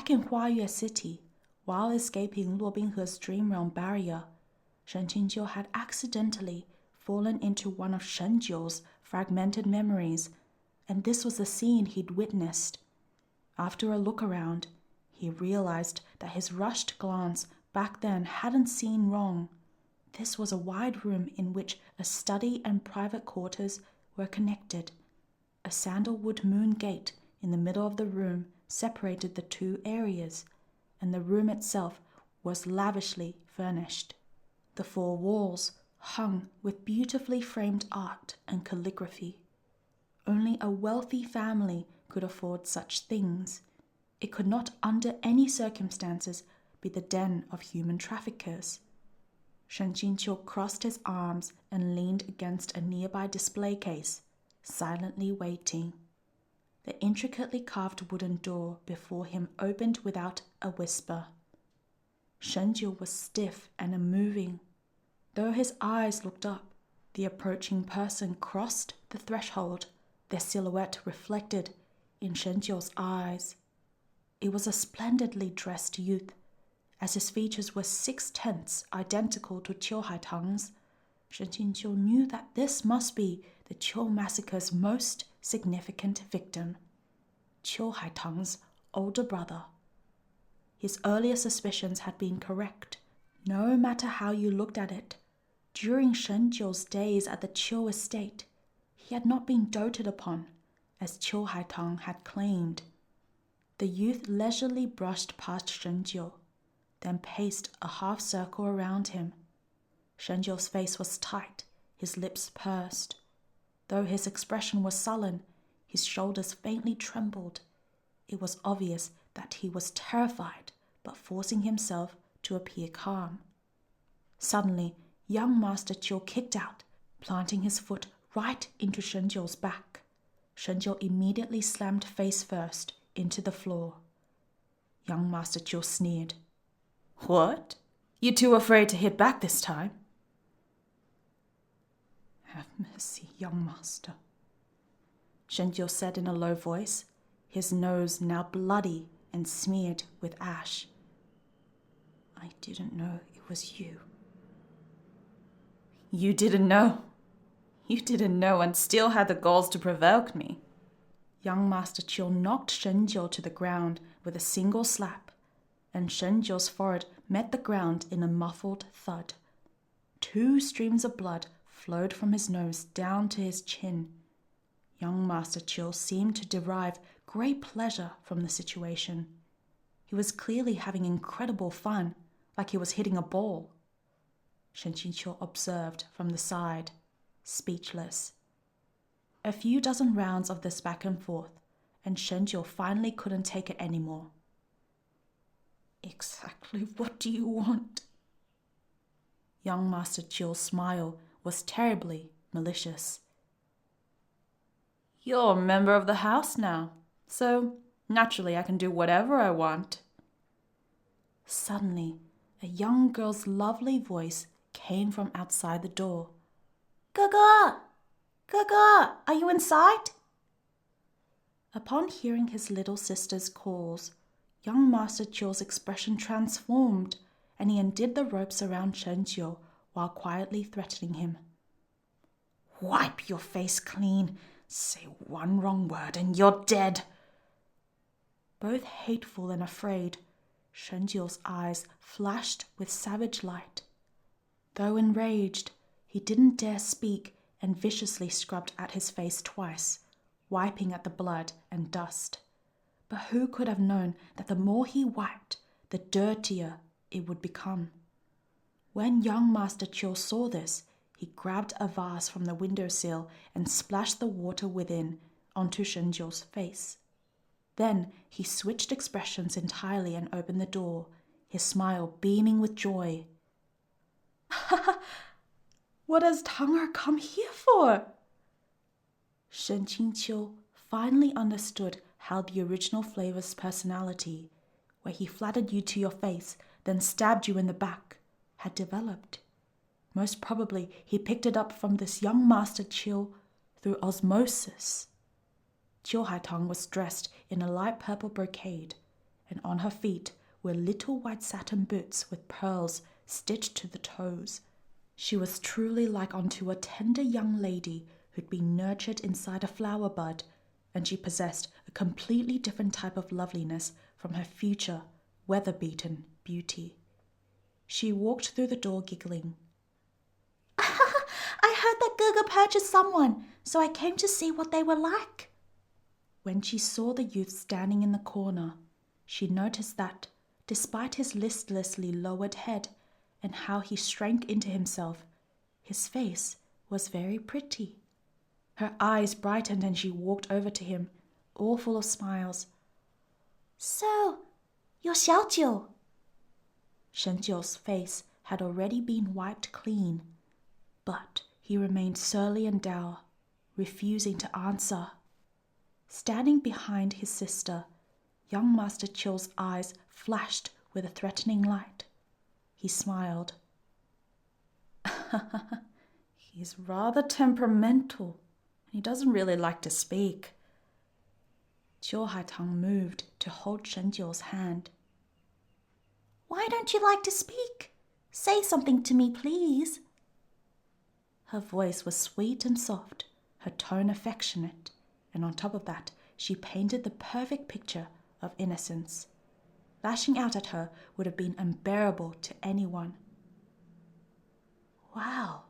Back in Huayue City, while escaping Luobinghe's dream realm barrier, Shen Jiu had accidentally fallen into one of Shen Jiu's fragmented memories, and this was the scene he'd witnessed. After a look around, he realized that his rushed glance back then hadn't seen wrong. This was a wide room in which a study and private quarters were connected. A sandalwood moon gate in the middle of the room separated the two areas, and the room itself was lavishly furnished. The four walls hung with beautifully framed art and calligraphy. Only a wealthy family could afford such things. It could not under any circumstances be the den of human traffickers. Shen Jiu crossed his arms and leaned against a nearby display case, silently waiting. The intricately carved wooden door before him opened without a whisper. Shen Jiu was stiff and unmoving. Though his eyes looked up, the approaching person crossed the threshold, their silhouette reflected in Shen Jiu's eyes. It was a splendidly dressed youth. As his features were 6/10 identical to Qiu Haitang's, Shen Jiu knew that this must be the Qiu massacre's most significant victim, Qiu Haitang's older brother. His earlier suspicions had been correct. No matter how you looked at it, during Shen Jiu's days at the Qiu estate, he had not been doted upon, as Qiu Haitang had claimed. The youth leisurely brushed past Shen Jiu, then paced a half circle around him. Shen Jiu's face was tight, his lips pursed. Though his expression was sullen, his shoulders faintly trembled. It was obvious that he was terrified, but forcing himself to appear calm. Suddenly, young Master Jiu kicked out, planting his foot right into Shen Jiu's back. Shen Jiu immediately slammed face first into the floor. Young Master Jiu sneered. "What? You too afraid to hit back this time?" "Have mercy, young master," Shen Jiu said in a low voice, his nose now bloody and smeared with ash. "I didn't know it was you." "You didn't know? You didn't know and still had the gall to provoke me." Young Master Jiu knocked Shen Jiu to the ground with a single slap, and Shen Jiu's forehead met the ground in a muffled thud. 2 streams of blood flowed from his nose down to his chin. Young Master Jiu seemed to derive great pleasure from the situation. He was clearly having incredible fun, like he was hitting a ball. Shen Jiu observed from the side, speechless. A few dozen rounds of this back and forth, and Shen Jiu finally couldn't take it anymore. "Exactly what do you want?" Young Master Jiu's smile was terribly malicious. "You're a member of the house now, so naturally I can do whatever I want." Suddenly, a young girl's lovely voice came from outside the door. "Gaga! Gaga, are you inside?" Upon hearing his little sister's calls, young Master Jiu's expression transformed, and he undid the ropes around Shen Jiu while quietly threatening him. "Wipe your face clean. Say one wrong word and you're dead." Both hateful and afraid, Shen Jiu's eyes flashed with savage light. Though enraged, he didn't dare speak and viciously scrubbed at his face twice, wiping at the blood and dust. But who could have known that the more he wiped, the dirtier it would become? When young Master Jiu saw this, he grabbed a vase from the windowsill and splashed the water within onto Shen Jiu's face. Then he switched expressions entirely and opened the door, his smile beaming with joy. "What has Donghua come here for?" Shen Jiu finally understood how the original flavor's personality, where he flattered you to your face, then stabbed you in the back, had developed. Most probably he picked it up from this young Master Jiu through osmosis. Qiu Haitang was dressed in a light purple brocade, and on her feet were little white satin boots with pearls stitched to the toes. She was truly like unto a tender young lady who'd been nurtured inside a flower bud, and she possessed a completely different type of loveliness from her future, weather-beaten beauty. She walked through the door giggling. I heard that Gege purchased someone, so I came to see what they were like. When she saw the youth standing in the corner, she noticed that, despite his listlessly lowered head and how he shrank into himself, his face was very pretty. Her eyes brightened and she walked over to him, all full of smiles. So, you're Xiao Jiu? Shen Jiu's face had already been wiped clean, but he remained surly and dour, refusing to answer. Standing behind his sister, young Master Chiu's eyes flashed with a threatening light. He smiled. He's rather temperamental. He doesn't really like to speak. Chiu Haitang moved to hold Shen Jiu's hand. Why don't you like to speak? Say something to me, please. Her voice was sweet and soft, her tone affectionate, and on top of that, she painted the perfect picture of innocence. Lashing out at her would have been unbearable to anyone. Wow,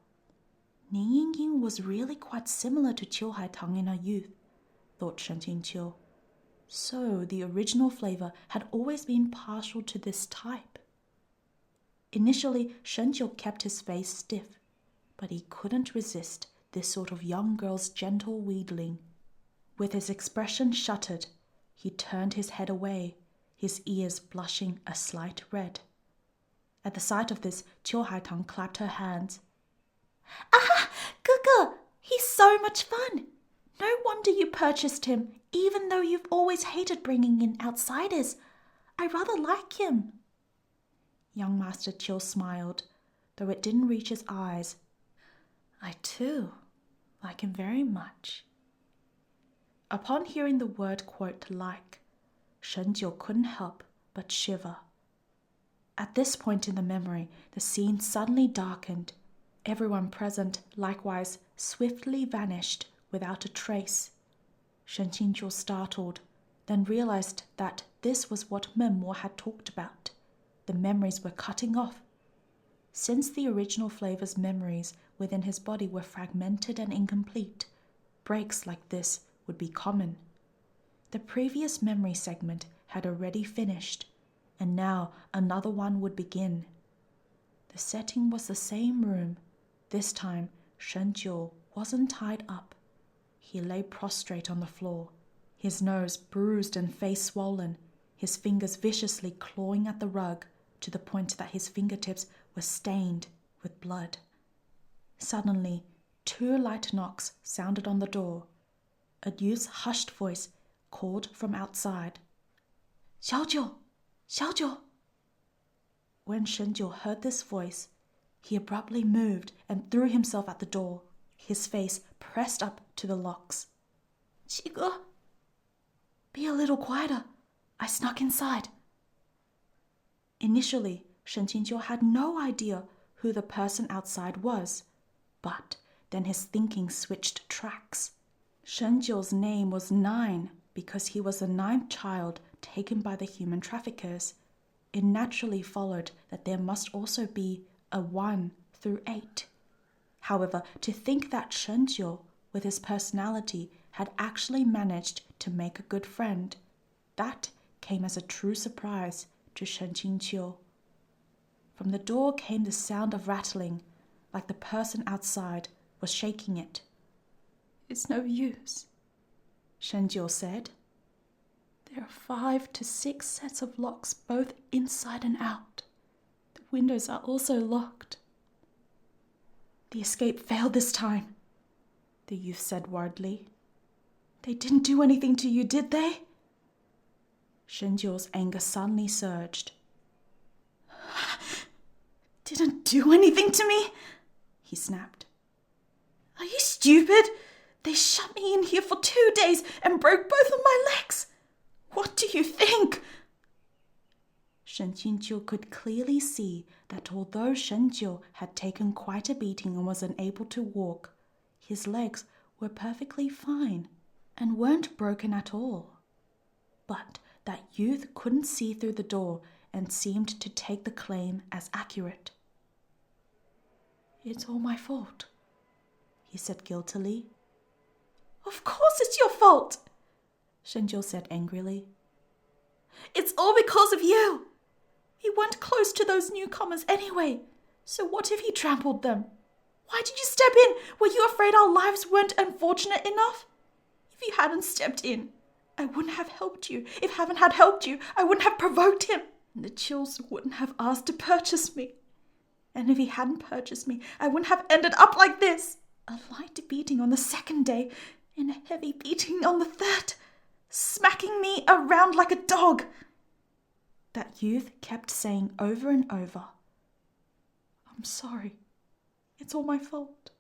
Ning Yingying was really quite similar to Chiu Haitang in her youth, thought Shen Qingqiu. So the original flavor had always been partial to this type. Initially, Shen Jiu kept his face stiff, but he couldn't resist this sort of young girl's gentle wheedling. With his expression shuttered, he turned his head away, his ears blushing a slight red. At the sight of this, Chiu Haitang clapped her hands. Ah, Gege, he's so much fun. No wonder you purchased him, even though you've always hated bringing in outsiders. I rather like him. Young Master Chiu smiled, though it didn't reach his eyes. I too like him very much. Upon hearing the word quote like, Shen Jiu couldn't help but shiver. At this point in the memory, the scene suddenly darkened. Everyone present likewise swiftly vanished without a trace. Shen Qingqiu startled, then realized that this was what Menmo had talked about. The memories were cutting off. Since the original flavor's memories within his body were fragmented and incomplete, breaks like this would be common. The previous memory segment had already finished, and now another one would begin. The setting was the same room. This time, Shen Jiu wasn't tied up. He lay prostrate on the floor, his nose bruised and face swollen, his fingers viciously clawing at the rug to the point that his fingertips were stained with blood. Suddenly, 2 light knocks sounded on the door. A youth's hushed voice called from outside. Xiao Jiu! Xiao Jiu! When Shen Jiu heard this voice, he abruptly moved and threw himself at the door, his face pressed up to the locks. Qige, be a little quieter. I snuck inside. Initially, Shen Qingqiu had no idea who the person outside was, but then his thinking switched tracks. Shen Jiu's name was 9 because he was the 9th child taken by the human traffickers. It naturally followed that there must also be a 1 through 8. However, to think that Shen Jiu, with his personality, had actually managed to make a good friend, that came as a true surprise to Shen Qingqiu. From the door came the sound of rattling, like the person outside was shaking it. It's no use, Shen Jiu said. There are 5 to 6 sets of locks, both inside and out. The windows are also locked. The escape failed this time, the youth said worriedly. They didn't do anything to you, did they? Shen Jiu's anger suddenly surged. Didn't do anything to me? He snapped. Are you stupid? They shut me in here for 2 days and broke both of my legs. What do you think? Shen Jiu could clearly see that although Shen Jiu had taken quite a beating and was unable to walk, his legs were perfectly fine and weren't broken at all. But that youth couldn't see through the door and seemed to take the claim as accurate. "It's all my fault," he said guiltily. "Of course it's your fault," Shen Jiu said angrily. "It's all because of you. You weren't close to those newcomers anyway, so what if he trampled them? Why did you step in? Were you afraid our lives weren't unfortunate enough? If you hadn't stepped in, I wouldn't have helped you. If Haven had helped you, I wouldn't have provoked him. And the Chills wouldn't have asked to purchase me. And if he hadn't purchased me, I wouldn't have ended up like this. A light beating on the second day, and a heavy beating on the third, smacking me around like a dog." That youth kept saying over and over, "I'm sorry. It's all my fault.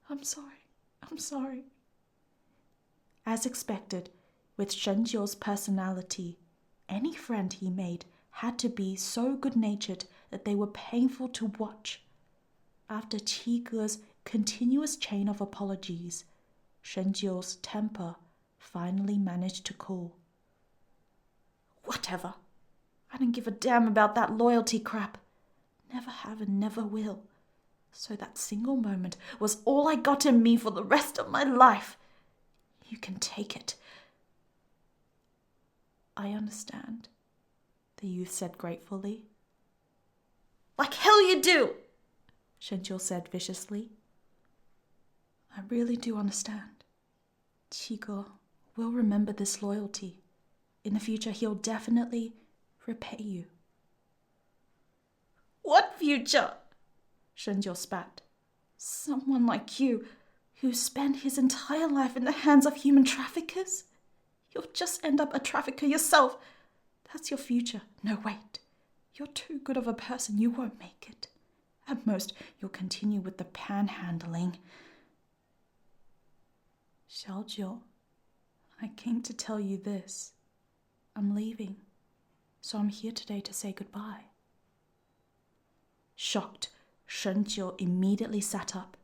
I'm sorry. I'm sorry." As expected, with Shen Jiu's personality, any friend he made had to be so good-natured that they were painful to watch. After Qi continuous chain of apologies, Shen Jiu's temper finally managed to cool. "Whatever. I don't give a damn about that loyalty crap. Never have and never will. So that single moment was all I got in me for the rest of my life. You can take it." "I understand," the youth said gratefully. "Like hell you do," Shen Jiu said viciously. "I really do understand. Qi will remember this loyalty. In the future, he'll definitely repay you." "What future?" Shen Jiu spat. "Someone like you, who spent his entire life in the hands of human traffickers? You'll just end up a trafficker yourself. That's your future. No, wait. You're too good of a person. You won't make it. At most, you'll continue with the panhandling." "Xiaojiu, I came to tell you this. I'm leaving, so I'm here today to say goodbye." Shocked, Shen Jiu immediately sat up.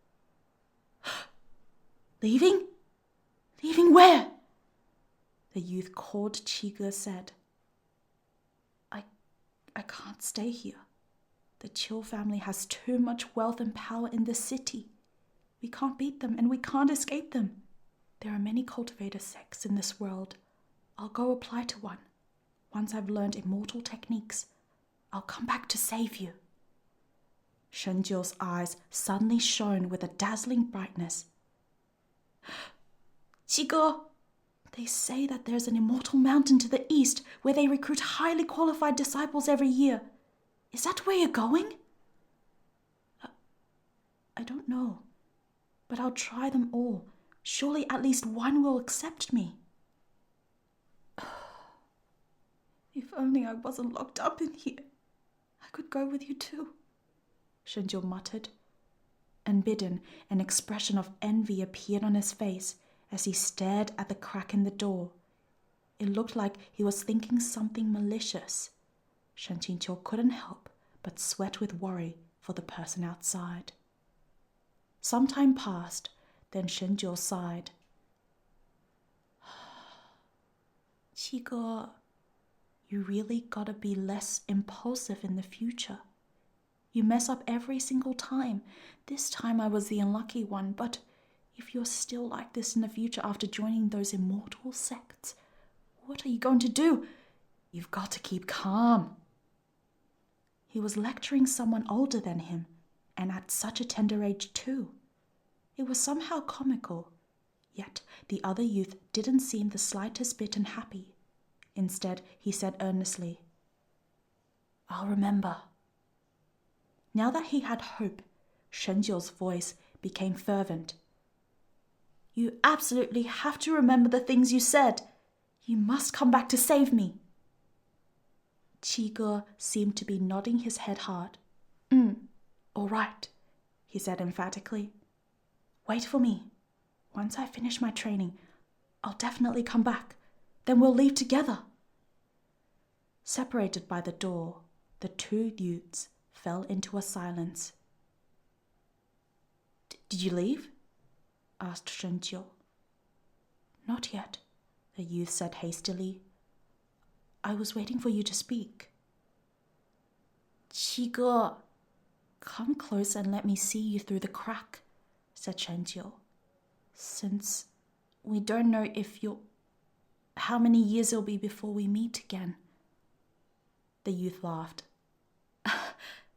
"Leaving? Leaving where?" The youth called Qi said. I can't stay here. The Chill family has too much wealth and power in this city. We can't beat them and we can't escape them. There are many cultivator sects in this world. I'll go apply to one. Once I've learned immortal techniques, I'll come back to save you." Shen Jiu's eyes suddenly shone with a dazzling brightness. "Qi, they say that there's an immortal mountain to the east where they recruit highly qualified disciples every year. Is that where you're going?" I don't know, but I'll try them all. Surely at least one will accept me." "If only I wasn't locked up in here. I could go with you too," Shen Jiu muttered. Unbidden, an expression of envy appeared on his face as he stared at the crack in the door. It looked like he was thinking something malicious. Shen Jiu couldn't help but sweat with worry for the person outside. Some time passed, then Shen Jiu sighed. "Qi, you really gotta be less impulsive in the future. You mess up every single time. This time I was the unlucky one, but if you're still like this in the future after joining those immortal sects, what are you going to do? You've got to keep calm." He was lecturing someone older than him, and at such a tender age too. It was somehow comical, yet the other youth didn't seem the slightest bit unhappy. Instead, he said earnestly, "I'll remember." Now that he had hope, Shen Jiu's voice became fervent. "You absolutely have to remember the things you said. You must come back to save me." Qi seemed to be nodding his head hard. All right," he said emphatically. "Wait for me. Once I finish my training, I'll definitely come back. Then we'll leave together." Separated by the door, The two youths fell into a silence. Did you leave? Asked Shen Jiu. Not yet, the youth said hastily. I was waiting for you to speak. 七哥, come close and let me see you through the crack, said Shen Jiu. Since we don't know how many years it'll be before we meet again. The youth laughed.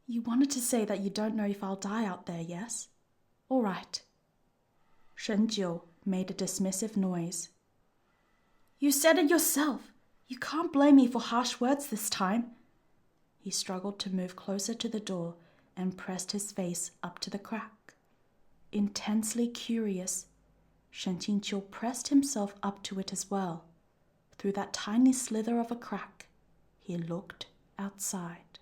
You wanted to say that you don't know if I'll die out there, yes? All right. Shen Jiu made a dismissive noise. You said it yourself. You can't blame me for harsh words this time. He struggled to move closer to the door and pressed his face up to the crack. Intensely curious, Shen Jiu pressed himself up to it as well. Through that tiny slither of a crack, he looked outside.